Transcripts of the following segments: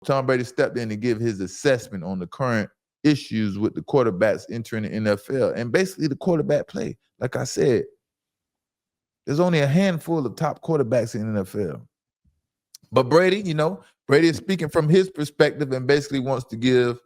Tom Brady stepped in to give his assessment on the current issues with the quarterbacks entering the NFL and basically the quarterback play. Like I said, there's only a handful of top quarterbacks in the NFL. But Brady, Brady is speaking from his perspective and basically wants to give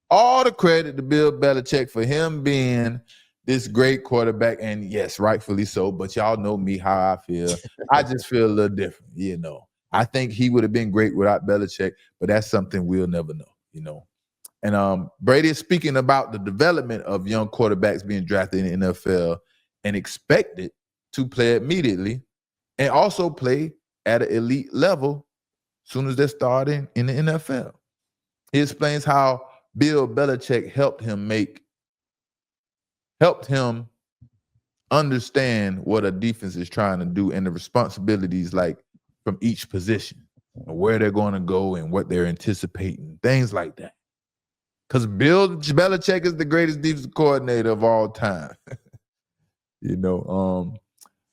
all the credit to Bill Belichick for him being this great quarterback. And yes, rightfully so. But y'all know me, how I feel. I just feel a little different, I think he would have been great without Belichick, but that's something we'll never know, And Brady is speaking about the development of young quarterbacks being drafted in the NFL and expected to play immediately and also play at an elite level as soon as they're starting in the NFL. He explains how Bill Belichick helped him understand what a defense is trying to do and the responsibilities like from each position and where they're going to go and what they're anticipating, things like that. Because Bill Belichick is the greatest defensive coordinator of all time.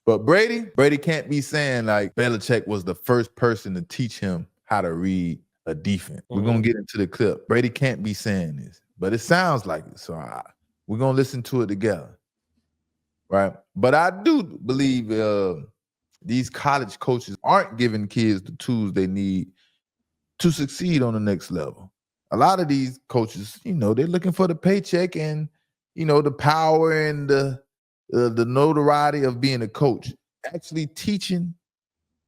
But Brady can't be saying like Belichick was the first person to teach him how to read a defense. We're going to get into the clip. Brady can't be saying this, but it sounds like it. So we're going to listen to it together. Right? But I do believe these college coaches aren't giving kids the tools they need to succeed on the next level. A lot of these coaches, they're looking for the paycheck and, the power and the notoriety of being a coach. Actually, teaching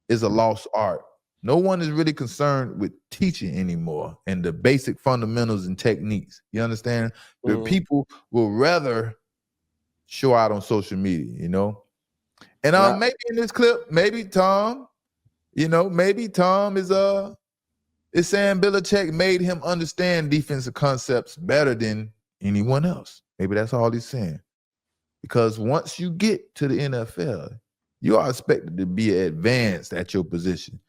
is a lost art. No one is really concerned with teaching anymore and the basic fundamentals and techniques. You understand? The people will rather show out on social media, And maybe in this clip, maybe Tom is saying Belichick made him understand defensive concepts better than anyone else. Maybe that's all he's saying. Because once you get to the NFL, you are expected to be advanced at your position.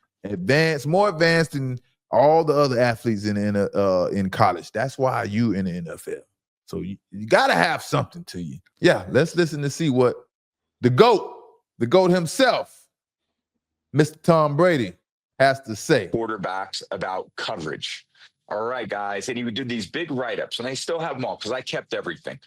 More advanced than all the other athletes in college. That's why you in the NFL. So you got to have something to you. Yeah, let's listen to see what the GOAT himself, Mr. Tom Brady, has to say. Quarterbacks about coverage. All right, guys. And he would do these big write-ups, and I still have them all because I kept everything.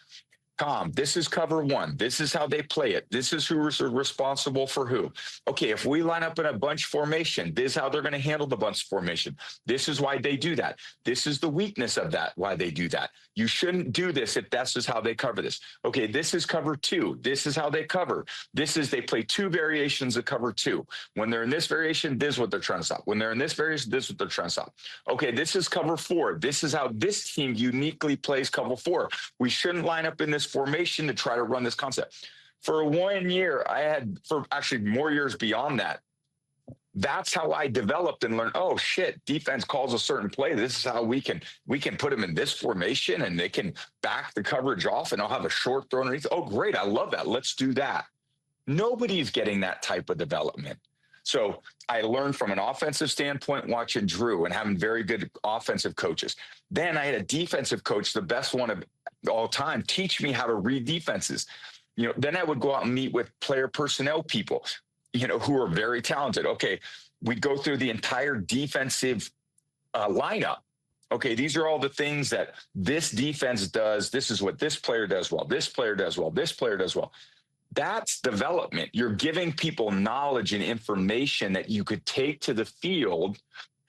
Tom, this is cover one. This is how they play it. This is who is responsible for who. Okay, if we line up in a bunch formation, this is how they're going to handle the bunch formation. This is why they do that. This is the weakness of that, why they do that. You shouldn't do this if that's just how they cover this. Okay, this is cover two. This is how they cover. They play two variations of cover two. When they're in this variation, this is what they're trying to stop. When they're in this variation, this is what they're trying to stop. Okay, this is cover four. This is how this team uniquely plays cover four. We shouldn't line up in this formation to try to run this concept. For 1 year, for actually more years beyond that, that's how I developed and learned, oh shit, defense calls a certain play. This is how we can put them in this formation and they can back the coverage off and I'll have a short throw underneath. Oh, great. I love that. Let's do that. Nobody's getting that type of development. So I learned from an offensive standpoint watching Drew and having very good offensive coaches. Then I had a defensive coach, the best one of all time, teach me how to read defenses. Then I would go out and meet with player personnel people, who are very talented. Okay, we'd go through the entire defensive lineup. Okay, these are all the things that this defense does. This is what this player does well. This player does well. This player does well. That's development. You're giving people knowledge and information that you could take to the field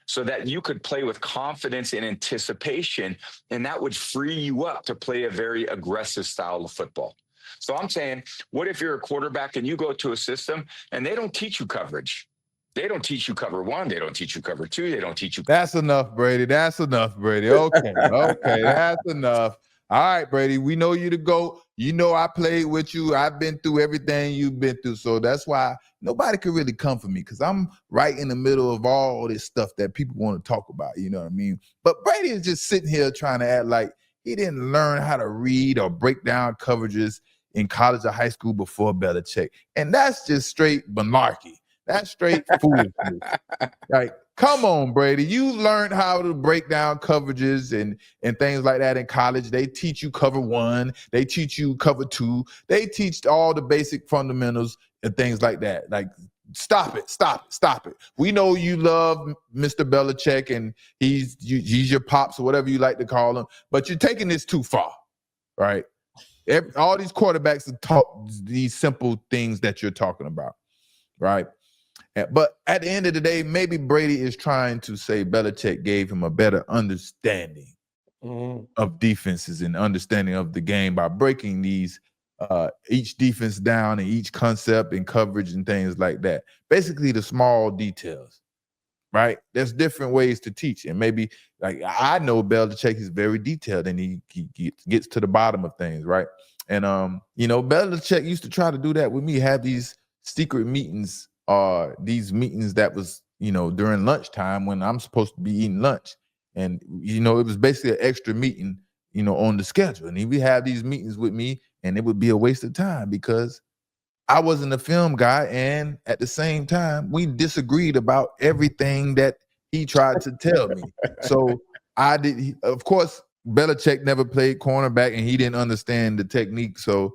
so that you could play with confidence and anticipation, and that would free you up to play a very aggressive style of football. So I'm saying, what if you're a quarterback and you go to a system and they don't teach you coverage? They don't teach you cover one. They don't teach you cover two. They don't teach you. That's enough, Brady. Okay, that's enough. All right, Brady, we know you the GOAT. I played with you. I've been through everything you've been through. So that's why nobody can really come for me because I'm right in the middle of all this stuff that people want to talk about. You know what I mean? But Brady is just sitting here trying to act like he didn't learn how to read or break down coverages in college or high school before Belichick. And that's just straight malarkey. That's straight foolishness. Like, come on, Brady. You learned how to break down coverages and things like that in college. They teach you cover one. They teach you cover two. They teach all the basic fundamentals and things like that. Like, Stop it. We know you love Mr. Belichick and he's your pops or whatever you like to call him, but you're taking this too far, right? All these quarterbacks are taught these simple things that you're talking about, right? But at the end of the day, maybe Brady is trying to say Belichick gave him a better understanding of defenses and understanding of the game by breaking these each defense down and each concept and coverage and things like that. Basically, the small details, right? There's different ways to teach, and maybe like I know Belichick is very detailed and he gets to the bottom of things, right? And Belichick used to try to do that with me. Have these secret meetings, these meetings that was during lunchtime when I'm supposed to be eating lunch, and it was basically an extra meeting, on the schedule, and he would have these meetings with me, and it would be a waste of time because I wasn't a film guy, and at the same time, we disagreed about everything that he tried to tell me. So of course, Belichick never played cornerback, and he didn't understand the technique. So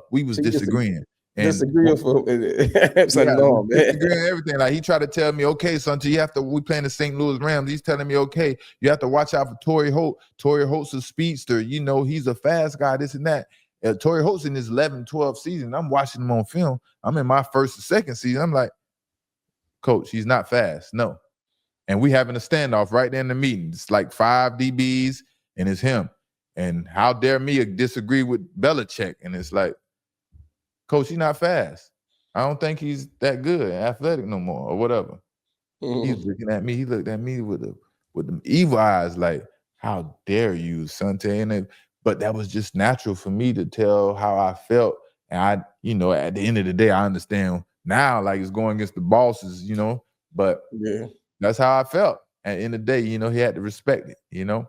we was disagreeing. Disagreeing for it's a norm, man. Disagreeing everything. Like he tried to tell me, okay, Asante, we playing the St. Louis Rams. He's telling me, okay, you have to watch out for Torrey Holt. Torrey Holt's a speedster. He's a fast guy, this and that. Torrey Holt's in his 11, 12 season. I'm watching him on film. I'm in my first or second season. I'm like, Coach, he's not fast. No. And we having a standoff right there in the meeting. It's like 5 DBs, and it's him. And how dare me disagree with Belichick? And it's like, Coach, he's not fast. I don't think he's that good, athletic no more, or whatever. He's looking at me. He looked at me with them evil eyes, like, how dare you, Asante? But that was just natural for me to tell how I felt. And I, at the end of the day, I understand now, like it's going against the bosses, but that's how I felt. At the end of the day, he had to respect it, And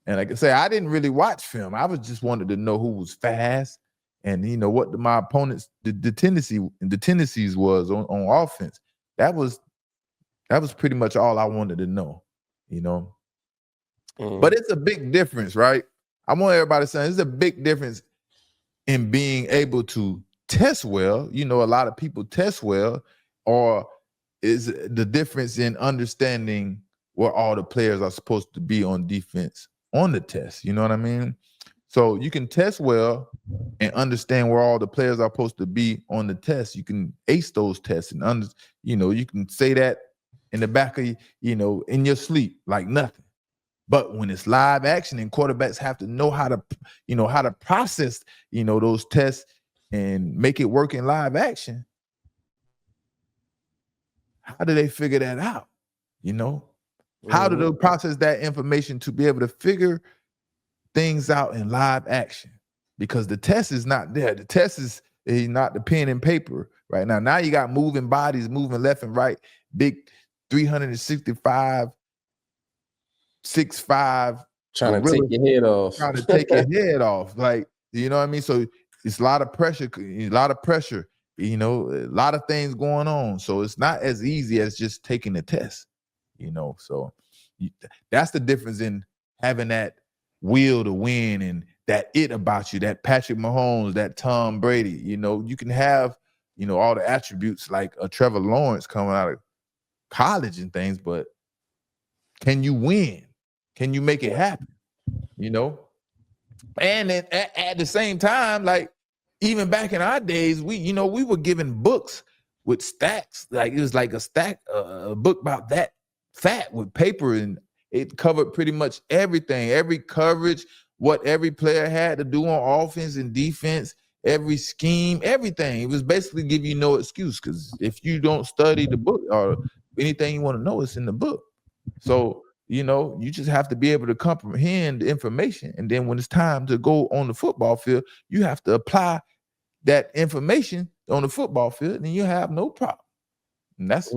like I say, I didn't really watch film. I was just wanted to know who was fast and, what my opponents, the tendencies was on offense. That was pretty much all I wanted to know, But it's a big difference, right? I want everybody saying there's a big difference in being able to test well. A lot of people test well, or is the difference in understanding where all the players are supposed to be on defense on the test. You know what I mean? So you can test well and understand where all the players are supposed to be on the test. You can ace those tests and you can say that in the back of in your sleep like nothing. But when it's live action and quarterbacks have to know how to process, those tests and make it work in live action, how do they figure that out? How do they process that information to be able to figure things out in live action? Because the test is not there. The test is not the pen and paper right now. Now you got moving bodies, moving left and right, big 365 6'5" trying to take your head off. Trying to take your head off. Like, you know what I mean? So it's a lot of pressure, a lot of things going on. So it's not as easy as just taking the test, So that's the difference in having that will to win and that it about you, that Patrick Mahomes, that Tom Brady. You can have, all the attributes like a Trevor Lawrence coming out of college and things, but can you win? Can you make it happen? And then at the same time, like even back in our days, we were given books with stacks. Like it was like a book about that fat with paper, and it covered pretty much everything, every coverage, what every player had to do on offense and defense, every scheme, everything. It was basically give you no excuse, because if you don't study the book or anything you want to know, it's in the book. So you just have to be able to comprehend the information. And then when it's time to go on the football field, you have to apply that information on the football field, and you have no problem. And that's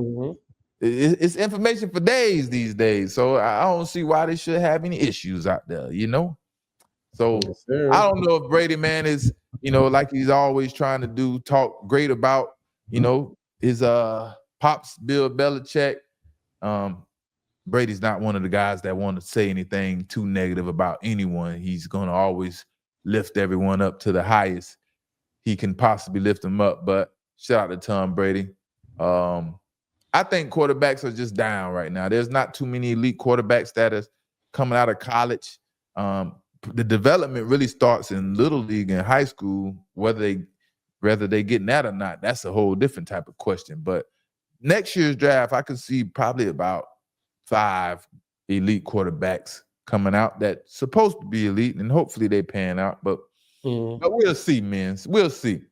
it's information for days these days. So I don't see why they should have any issues out there, So I don't know if Brady, man, is, like he's always trying to do, talk great about, his pops, Bill Belichick. Brady's not one of the guys that want to say anything too negative about anyone. He's going to always lift everyone up to the highest he can possibly lift them up. But shout out to Tom Brady. I think quarterbacks are just down right now. There's not too many elite quarterbacks that is coming out of college. The development really starts in little league and high school, whether they getting that or not. That's a whole different type of question. But next year's draft, I can see probably about 5 elite quarterbacks coming out that's supposed to be elite, and hopefully they pan out. But we'll see, man. We'll see.